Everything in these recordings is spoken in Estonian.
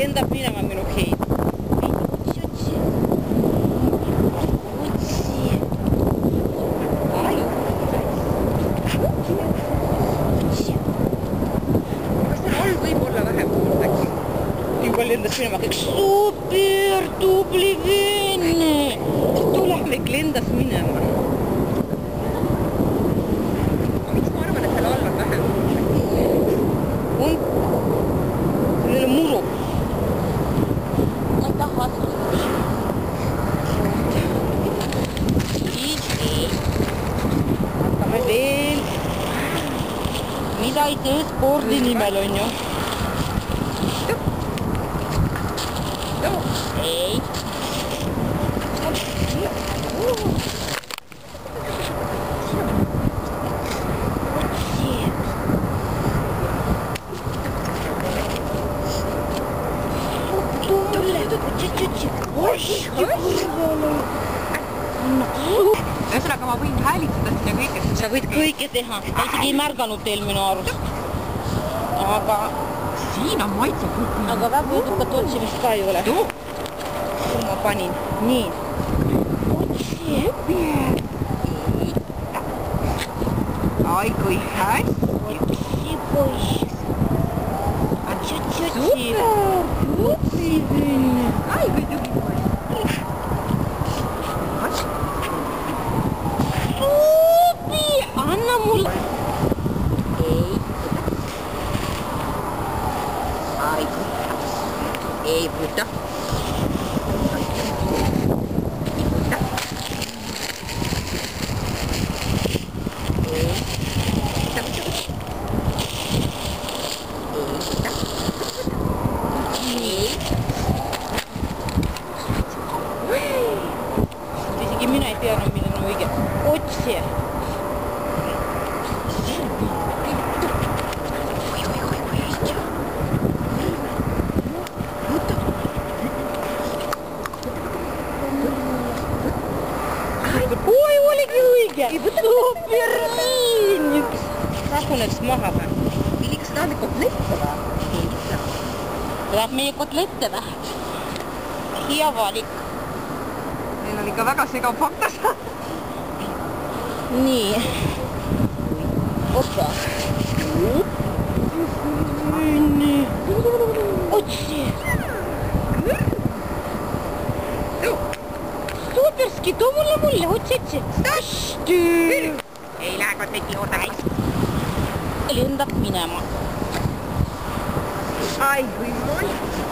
lendab minema minu heid. Otsi. Kas seal all võib olla vähem tuult äkki? Juba lendas minema kõik super tubli venne. Tulehmik lendas minema. Miks ma arvan, et seal all on vähem? Sul ei ole muru. Ma ei taha Hakkame veel. Mida ei tee spordi nimel, on ju? Ei. Ühesõnaga ma võin häälitseda sinna kõike. Sa võid kõike teha. Ta isegi ei märganud teil minu arust. Aga Siin on maitsepuhk. väga edukat otsimist ka ei ole. Kuhu ma panin? Nii. Ai kui hästi. Poiss. Super. Ai kui tubli poiss. Supi! Anna mulle. Ei. Ai kui. Ei võta. Isegi mina ei teadnud, milline on õige. Otsi. Oi, oligi õige. Superliin. Rahuneks maha või? Vili, kas sa tahad kotlette või? Tahab meie kotlette või? Hea valik. Meil on ikka väga segav faktas. Nii. Opa. Nii. Otsi. Superski, too mulle, otsi. Hästi. Ei lähe kotleti juurde. Lendab minema. Ai kui maitse.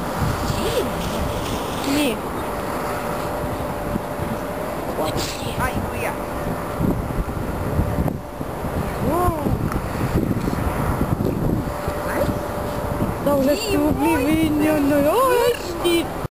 Nii. Otsi. Ai kui hea. Ta oleks tubli vinni on, no hästi.